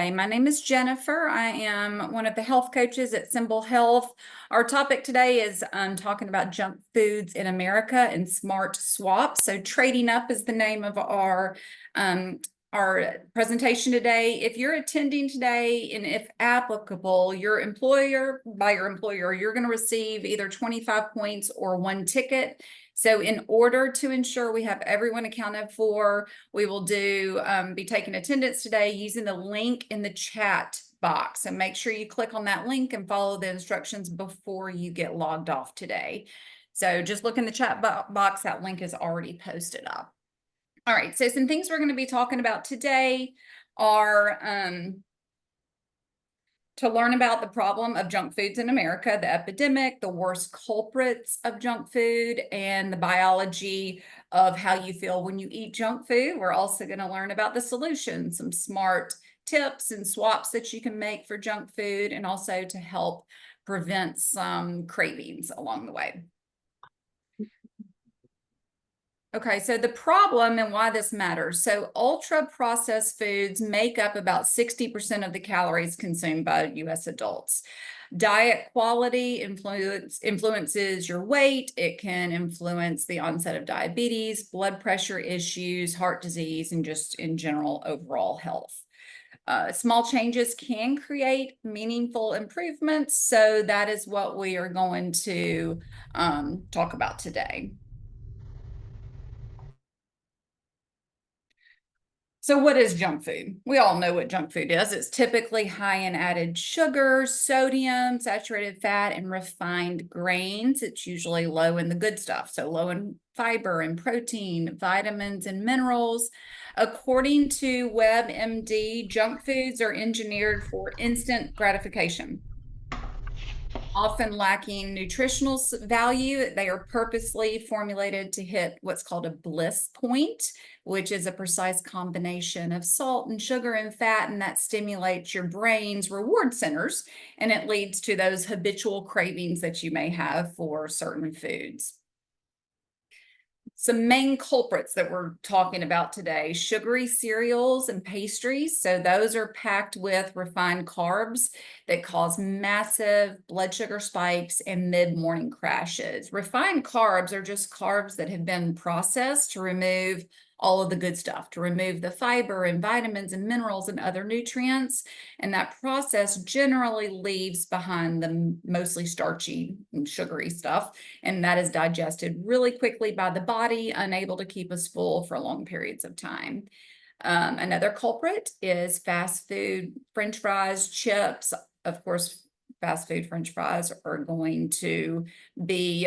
Hi, my name is Jennifer. I am one of the health coaches at Symbol Health. Our topic today is talking about junk foods in America and smart swaps. So trading up is the name of our presentation today. If you're attending today, and if applicable, your employer, you're going to receive either 25 points or 1 ticket. So in order to ensure we have everyone accounted for, we will be taking attendance today using the link in the chat box. And make sure you click on that link and follow the instructions before you get logged off today. So just look in the chat box, that link is already posted up. All right, so some things we're going to be talking about today are to learn about the problem of junk foods in America, the epidemic, the worst culprits of junk food, and the biology of how you feel when you eat junk food. We're also going to learn about the solutions, some smart tips and swaps that you can make for junk food, and also to help prevent some cravings along the way. Okay, so the problem and why this matters. So ultra-processed foods make up about 60% of the calories consumed by US adults. Diet quality influences your weight. It can influence the onset of diabetes, blood pressure issues, heart disease, and just in general overall health. Small changes can create meaningful improvements. So that is what we are going to talk about today. So what is junk food? We all know what junk food is. It's typically high in added sugar, sodium, saturated fat, and refined grains. It's usually low in the good stuff, so low in fiber and protein, vitamins, and minerals. According to WebMD, junk foods are engineered for instant gratification. Often lacking nutritional value, they are purposely formulated to hit what's called a bliss point, which is a precise combination of salt and sugar and fat, and that stimulates your brain's reward centers, and it leads to those habitual cravings that you may have for certain foods. Some main culprits that we're talking about today: sugary cereals and pastries. So those are packed with refined carbs that cause massive blood sugar spikes and mid-morning crashes. Refined carbs are just carbs that have been processed to remove all of the good stuff, to remove the fiber and vitamins and minerals and other nutrients. And that process generally leaves behind the mostly starchy and sugary stuff. And that is digested really quickly by the body, unable to keep us full for long periods of time. Another culprit is fast food, French fries, chips. Of course, fast food French fries are going to be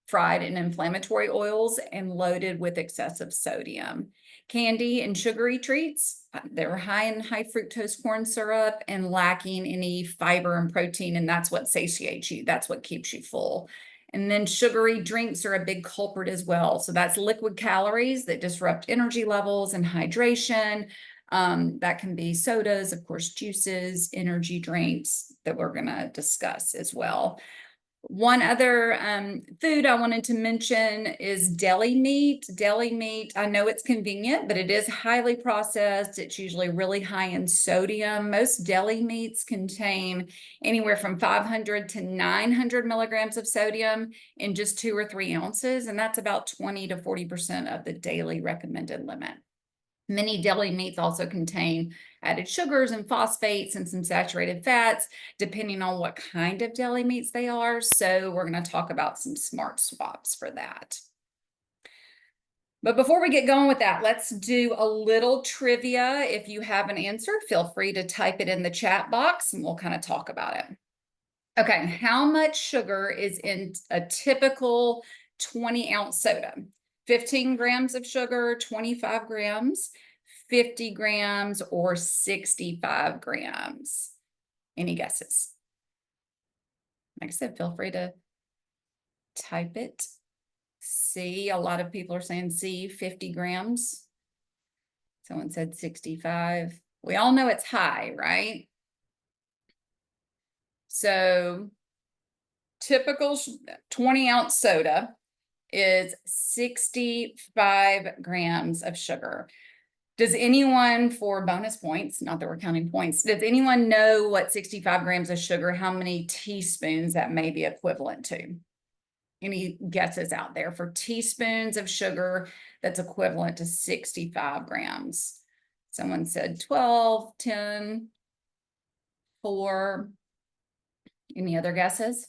fried in inflammatory oils and loaded with excessive sodium. Candy and sugary treats, they're high in high fructose corn syrup and lacking any fiber and protein, and that's what satiates you. That's what keeps you full. And then sugary drinks are a big culprit as well. So that's liquid calories that disrupt energy levels and hydration. That can be sodas, of course, juices, energy drinks that we're going to discuss as well. One other food I wanted to mention is deli meat. Deli meat, I know it's convenient, but it is highly processed. It's usually really high in sodium. Most deli meats contain anywhere from 500 to 900 milligrams of sodium in just 2 or 3 ounces, and that's about 20 to 40% of the daily recommended limit. Many deli meats also contain added sugars and phosphates and some saturated fats, depending on what kind of deli meats they are. So we're going to talk about some smart swaps for that. But before we get going with that, let's do a little trivia. If you have an answer, feel free to type it in the chat box and we'll kind of talk about it. Okay, how much sugar is in a typical 20-ounce soda? 15 grams of sugar, 25 grams, 50 grams, or 65 grams? Any guesses? Like I said, feel free to type it. C, a lot of people are saying C, 50 grams. Someone said 65. We all know it's high, right? So typical 20-ounce soda is 65 grams of sugar. Does anyone, for bonus points, not that we're counting points, does anyone know what 65 grams of sugar, how many teaspoons that may be equivalent to? Any guesses out there for teaspoons of sugar that's equivalent to 65 grams? Someone said 12, 10, 4. Any other guesses?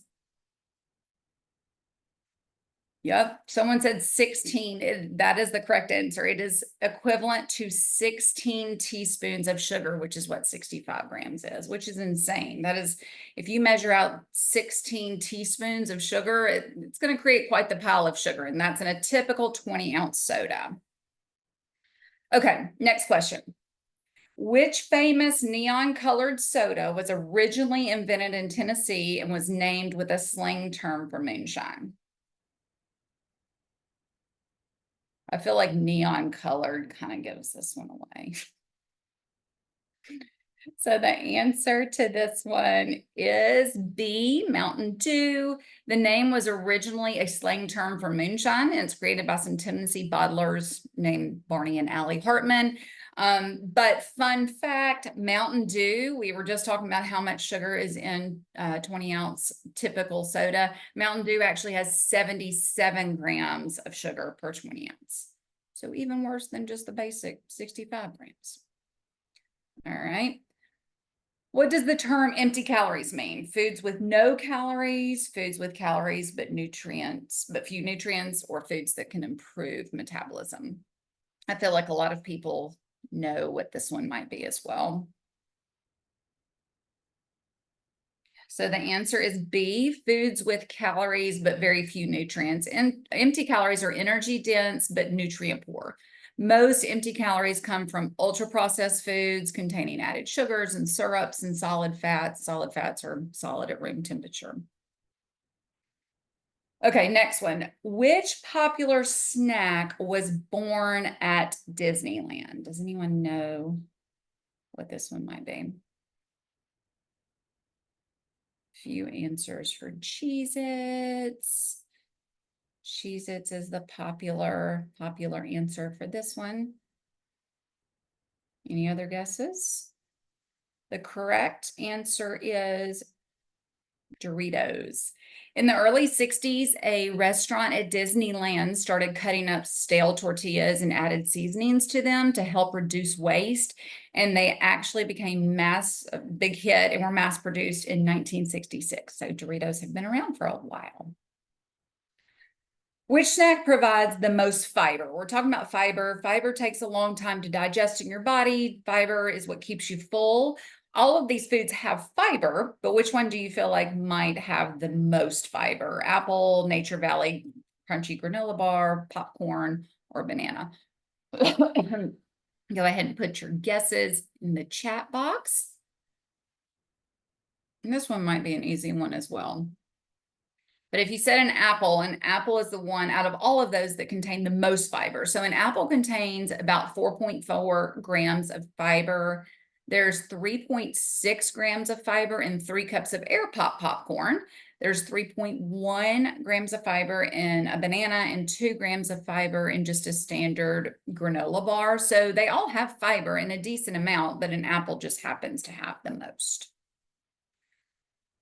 Yep, someone said 16. That is the correct answer. It is equivalent to 16 teaspoons of sugar, which is what 65 grams is, which is insane. That is, if you measure out 16 teaspoons of sugar, it's going to create quite the pile of sugar, and that's in a typical 20-ounce soda. Okay, next question. Which famous neon-colored soda was originally invented in Tennessee and was named with a slang term for moonshine? I feel like neon colored kind of gives this one away. So the answer to this one is B, Mountain Dew. The name was originally a slang term for moonshine, and it's created by some Tennessee bottlers named Barney and Allie Hartman. But fun fact, Mountain Dew, we were just talking about how much sugar is in 20-ounce typical soda. Mountain Dew actually has 77 grams of sugar per 20 ounce. So even worse than just the basic 65 grams. All right. What does the term empty calories mean? Foods with no calories, foods with calories but few nutrients, or foods that can improve metabolism. I feel like a lot of people know what this one might be as well. So the answer is B, foods with calories but very few nutrients. And empty calories are energy dense but nutrient poor. Most empty calories come from ultra-processed foods containing added sugars and syrups and solid fats. Solid fats are solid at room temperature. Okay, next one. Which popular snack was born at Disneyland? Does anyone know what this one might be? Few answers for Cheez-Its. Cheez-Its is the popular answer for this one. Any other guesses? The correct answer is Doritos. In the early 60s, a restaurant at Disneyland started cutting up stale tortillas and added seasonings to them to help reduce waste. And they actually became a big hit and were mass produced in 1966. So Doritos have been around for a while. Which snack provides the most fiber? We're talking about fiber. Fiber takes a long time to digest in your body. Fiber is what keeps you full. All of these foods have fiber, but which one do you feel like might have the most fiber? Apple, Nature Valley, crunchy granola bar, popcorn, or banana? Go ahead and put your guesses in the chat box. And this one might be an easy one as well. But if you said an apple is the one out of all of those that contain the most fiber. So an apple contains about 4.4 grams of fiber. There's 3.6 grams of fiber in 3 cups of air pop popcorn. There's 3.1 grams of fiber in a banana and 2 grams of fiber in just a standard granola bar. So they all have fiber in a decent amount, but an apple just happens to have the most.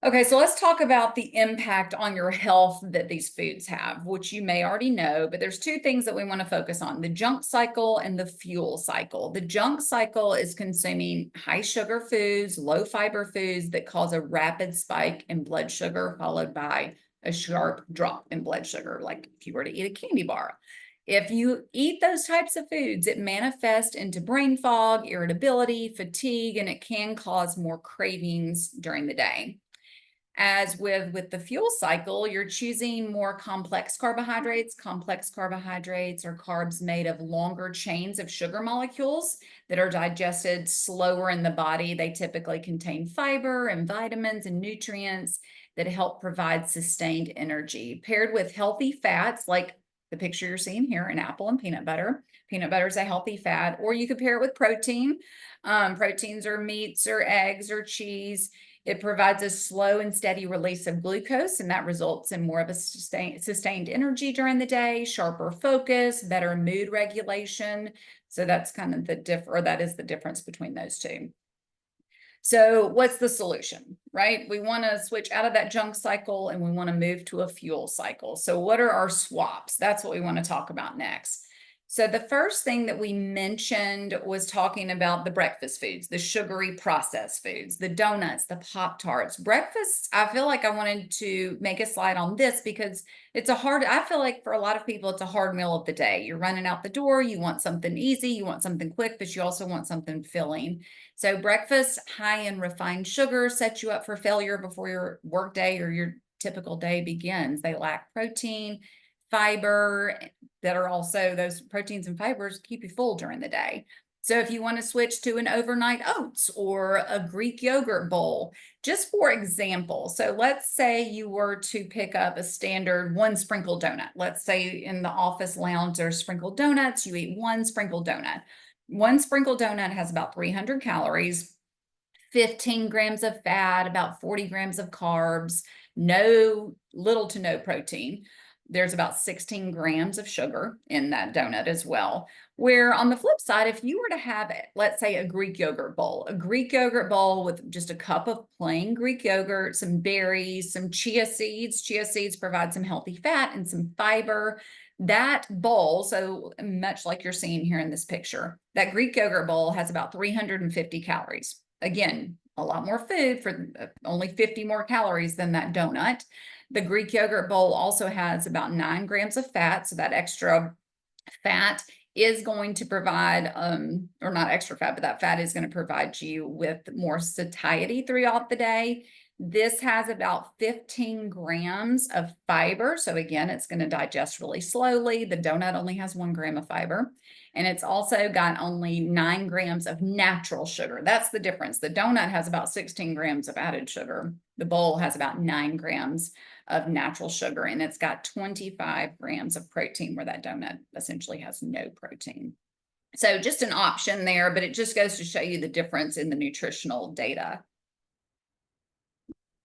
Okay, so let's talk about the impact on your health that these foods have, which you may already know, but there's 2 things that we want to focus on, the junk cycle and the fuel cycle. The junk cycle is consuming high sugar foods, low fiber foods that cause a rapid spike in blood sugar, followed by a sharp drop in blood sugar, like if you were to eat a candy bar. If you eat those types of foods, it manifests into brain fog, irritability, fatigue, and it can cause more cravings during the day. As with the fuel cycle, you're choosing more complex carbohydrates. Complex carbohydrates are carbs made of longer chains of sugar molecules that are digested slower in the body. They typically contain fiber and vitamins and nutrients that help provide sustained energy. Paired with healthy fats, like the picture you're seeing here, an apple and peanut butter. Peanut butter is a healthy fat, or you could pair it with protein. Proteins are meats or eggs or cheese. It provides a slow and steady release of glucose, and that results in more of a sustained energy during the day, sharper focus, better mood regulation. So that's kind of that is the difference between those two. So what's the solution, right? We want to switch out of that junk cycle and we want to move to a fuel cycle. So what are our swaps? That's what we want to talk about next. So the first thing that we mentioned was talking about the breakfast foods, the sugary processed foods, the donuts, the Pop-Tarts. Breakfast, I feel like I wanted to make a slide on this because I feel like for a lot of people, it's a hard meal of the day. You're running out the door, you want something easy, you want something quick, but you also want something filling. So breakfast high in refined sugar sets you up for failure before your work day or your typical day begins. They lack protein, fiber, that are also those proteins and fibers keep you full during the day. So if you want to switch to an overnight oats or a Greek yogurt bowl, just for example, so let's say you were to pick up a standard one sprinkle donut. Let's say in the office lounge, there's sprinkled donuts, you eat one sprinkled donut. One sprinkled donut has about 300 calories, 15 grams of fat, about 40 grams of carbs, little to no protein. There's about 16 grams of sugar in that donut as well. Where on the flip side, if you were to have, let's say, a Greek yogurt bowl with just a cup of plain Greek yogurt, some berries, some chia seeds provide some healthy fat and some fiber. That bowl, so much like you're seeing here in this picture, that Greek yogurt bowl has about 350 calories. Again, a lot more food for only 50 more calories than that donut. The Greek yogurt bowl also has about 9 grams of fat. So that extra fat is going to provide, or not extra fat, but that fat is going to provide you with more satiety throughout the day. This has about 15 grams of fiber. So again, it's going to digest really slowly. The donut only has 1 gram of fiber. And it's also got only 9 grams of natural sugar. That's the difference. The donut has about 16 grams of added sugar. The bowl has about 9 grams of natural sugar, and it's got 25 grams of protein, where that donut essentially has no protein. So just an option there, but it just goes to show you the difference in the nutritional data.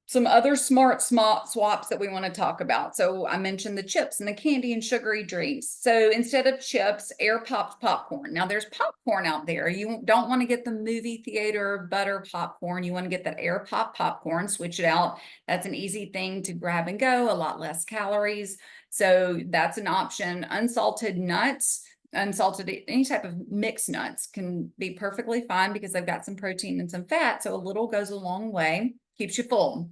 Some other smart swaps that we want to talk about. So I mentioned the chips and the candy and sugary drinks. So instead of chips, air popped popcorn. Now there's popcorn out there. You don't want to get the movie theater butter popcorn. You want to get that air pop popcorn, switch it out. That's an easy thing to grab and go, a lot less calories. So that's an option. Unsalted nuts. Any type of mixed nuts can be perfectly fine because they've got some protein and some fat. So a little goes a long way, keeps you full.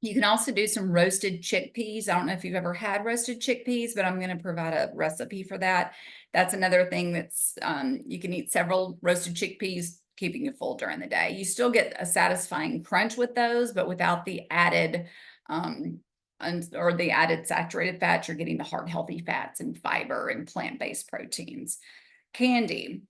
You can also do some roasted chickpeas. I don't know if you've ever had roasted chickpeas, but I'm going to provide a recipe for that. That's another thing that's, you can eat several roasted chickpeas, keeping you full during the day. You still get a satisfying crunch with those, but without the added, or the added saturated fats, you're getting the heart healthy fats and fiber and plant-based proteins. Candy.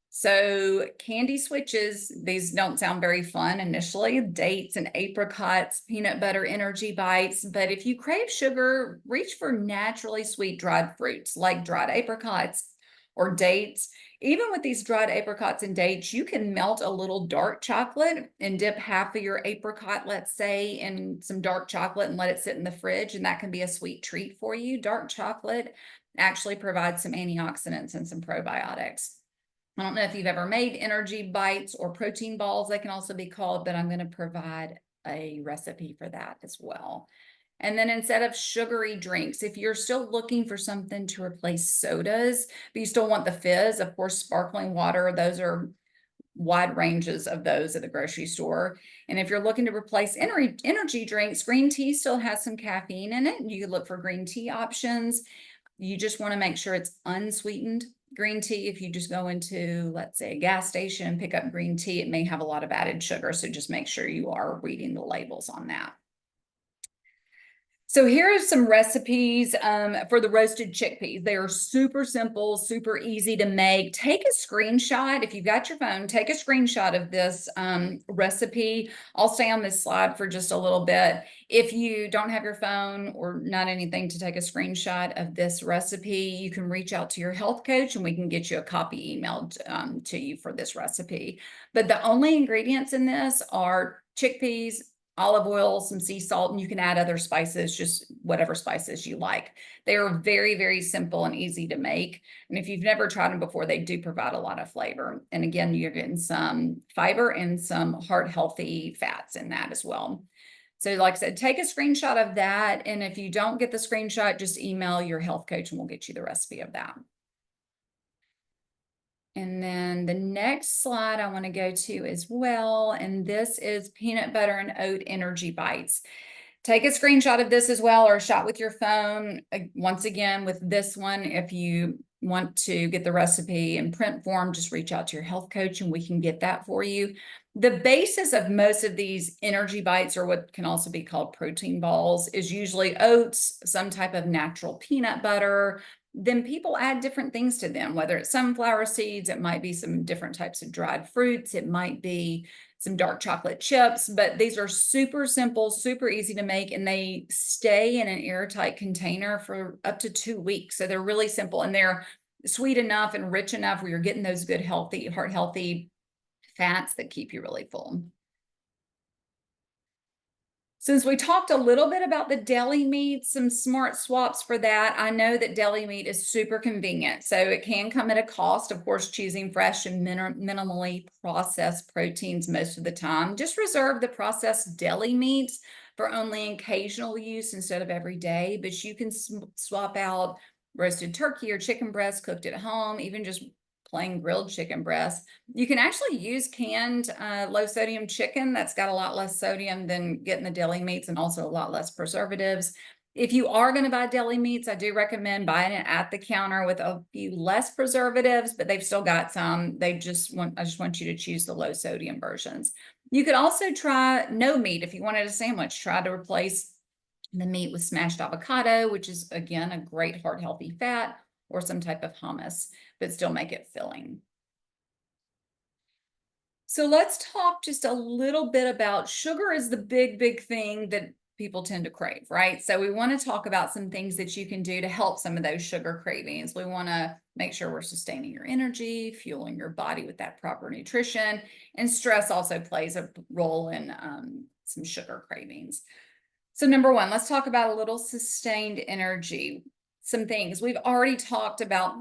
So candy switches, these don't sound very fun initially. Dates and apricots, peanut butter energy bites. But if you crave sugar, reach for naturally sweet dried fruits like dried apricots or dates. Even with these dried apricots and dates, you can melt a little dark chocolate and dip half of your apricot, let's say, in some dark chocolate and let it sit in the fridge. And that can be a sweet treat for you. Dark chocolate actually provides some antioxidants and some probiotics. I don't know if you've ever made energy bites or protein balls, they can also be called, but I'm going to provide a recipe for that as well. And then instead of sugary drinks, if you're still looking for something to replace sodas, but you still want the fizz, of course, sparkling water, those are wide ranges of those at the grocery store. And if you're looking to replace energy drinks, green tea still has some caffeine in it. You could look for green tea options. You just want to make sure it's unsweetened green tea. If you just go into, let's say, a gas station and pick up green tea, it may have a lot of added sugar. So just make sure you are reading the labels on that. So here are some recipes for the roasted chickpeas. They are super simple, super easy to make. Take a screenshot. If you've got your phone, take a screenshot of this recipe. I'll stay on this slide for just a little bit. If you don't have your phone or not anything to take a screenshot of this recipe, you can reach out to your health coach and we can get you a copy emailed to you for this recipe. But the only ingredients in this are chickpeas, olive oil, some sea salt, and you can add other spices, just whatever spices you like. They are very, very simple and easy to make. And if you've never tried them before, they do provide a lot of flavor. And again, you're getting some fiber and some heart healthy fats in that as well. So like I said, take a screenshot of that. And if you don't get the screenshot, just email your health coach and we'll get you the recipe of that. And then the next slide I want to go to as well, and this is peanut butter and oat energy bites. Take a screenshot of this as well, or a shot with your phone. Once again, with this one, if you want to get the recipe in print form, just reach out to your health coach and we can get that for you. The basis of most of these energy bites, or what can also be called protein balls, is usually oats, some type of natural peanut butter. Then people add different things to them, whether it's sunflower seeds, it might be some different types of dried fruits, it might be some dark chocolate chips, but these are super simple, super easy to make, and they stay in an airtight container for up to 2 weeks. So they're really simple, and they're sweet enough and rich enough where you're getting those good, healthy, heart healthy fats that keep you really full. Since we talked a little bit about the deli meat, some smart swaps for that. I know that deli meat is super convenient, so it can come at a cost. Of course, choosing fresh and minimally processed proteins most of the time. Just reserve the processed deli meats for only occasional use instead of every day, but you can swap out roasted turkey or chicken breast cooked at home, even just plain grilled chicken breast. You can actually use canned low sodium chicken. That's got a lot less sodium than getting the deli meats, and also a lot less preservatives. If you are going to buy deli meats, I do recommend buying it at the counter with a few less preservatives, but they've still got some. I just want you to choose the low sodium versions. You could also try no meat if you wanted a sandwich. Try to replace the meat with smashed avocado, which is again a great heart healthy fat, or some type of hummus, but still make it filling. So let's talk just a little bit about sugar. Is the big thing that people tend to crave, right? So we want to talk about some things that you can do to help some of those sugar cravings. We want to make sure we're sustaining your energy, fueling your body with that proper nutrition, and stress also plays a role in some sugar cravings. So number one, let's talk about a little sustained energy. Some things we've already talked about,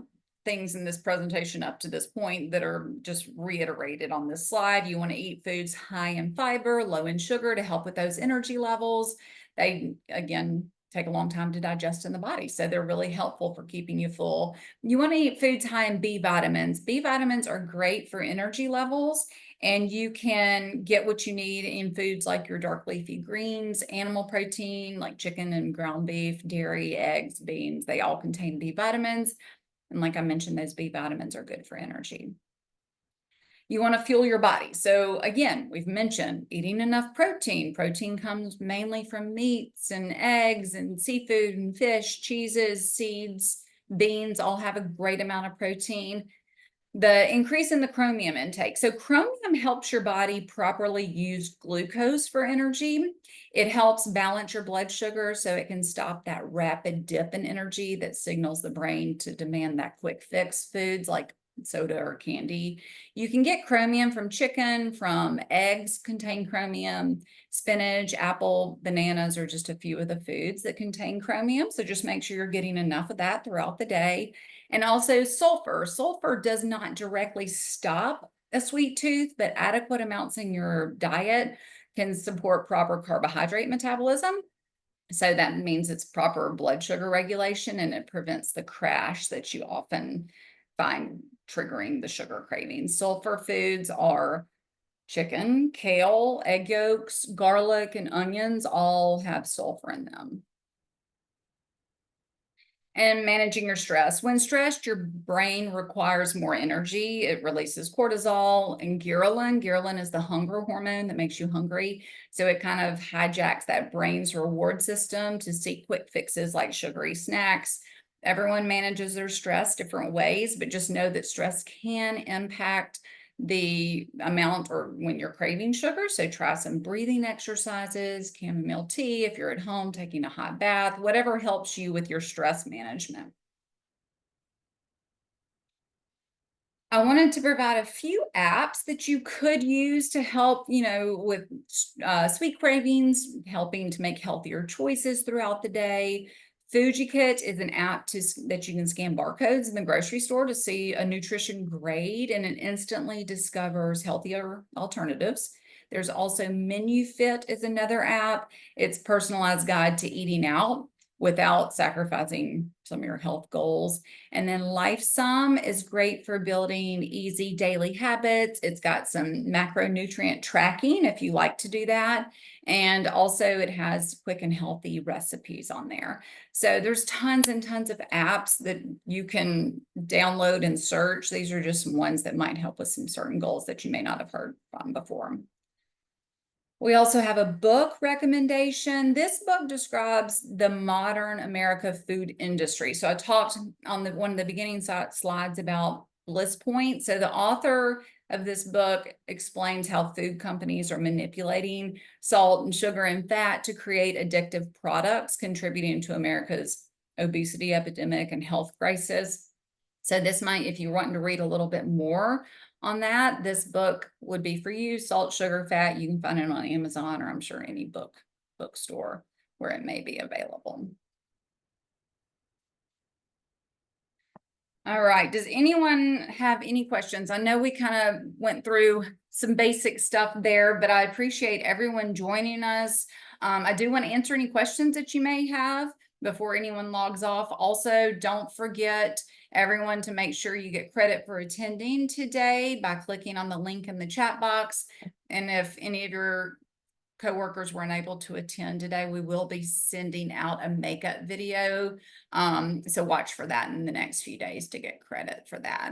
things in this presentation up to this point that are just reiterated on this slide. You want to eat foods high in fiber, low in sugar to help with those energy levels. They, again, take a long time to digest in the body, so they're really helpful for keeping you full. You want to eat foods high in B vitamins. B vitamins are great for energy levels, and you can get what you need in foods like your dark leafy greens, animal protein like chicken and ground beef, dairy, eggs, beans. They all contain B vitamins. And like I mentioned, those B vitamins are good for energy. You want to fuel your body. So again, we've mentioned eating enough protein. Protein comes mainly from meats and eggs and seafood and fish, cheeses, seeds, beans all have a great amount of protein. The increase in the chromium intake. So chromium helps your body properly use glucose for energy. It helps balance your blood sugar so it can stop that rapid dip in energy that signals the brain to demand that quick fix foods like soda or candy. You can get chromium from chicken, from eggs contain chromium, spinach, apple, bananas are just a few of the foods that contain chromium. So just make sure you're getting enough of that throughout the day. And also sulfur. Sulfur does not directly stop a sweet tooth, but adequate amounts in your diet can support proper carbohydrate metabolism. So that means it's proper blood sugar regulation, and it prevents the crash that you often find triggering the sugar cravings. Sulfur foods are chicken, kale, egg yolks, garlic, and onions all have sulfur in them. And managing your stress. When stressed, your brain requires more energy. It releases cortisol and ghrelin. Ghrelin is the hunger hormone that makes you hungry. So it kind of hijacks that brain's reward system to seek quick fixes like sugary snacks. Everyone manages their stress different ways, but just know that stress can impact the amount or when you're craving sugar. So try some breathing exercises, chamomile tea if you're at home, taking a hot bath, whatever helps you with your stress management. I wanted to provide a few apps that you could use to help, with sweet cravings, helping to make healthier choices throughout the day. FujiKit is an app that you can scan barcodes in the grocery store to see a nutrition grade, and it instantly discovers healthier alternatives. There's also MenuFit is another app. It's personalized guide to eating out without sacrificing some of your health goals. And then LifeSum is great for building easy daily habits. It's got some macronutrient tracking if you like to do that. And also it has quick and healthy recipes on there. So there's tons and tons of apps that you can download and search. These are just some ones that might help with some certain goals that you may not have heard from before. We also have a book recommendation. This book describes the modern America food industry. So I talked on one of the beginning slides about Bliss Point. So the author of this book explains how food companies are manipulating salt and sugar and fat to create addictive products, contributing to America's obesity epidemic and health crisis. So this might, if you're wanting to read a little bit more on that, this book would be for you. Salt, Sugar, Fat. You can find it on Amazon, or I'm sure any bookstore where it may be available. All right. Does anyone have any questions? I know we kind of went through some basic stuff there, but I appreciate everyone joining us. I do want to answer any questions that you may have before anyone logs off. Also, don't forget everyone to make sure you get credit for attending today by clicking on the link in the chat box. And if any of your coworkers weren't able to attend today, we will be sending out a makeup video. So watch for that in the next few days to get credit for that.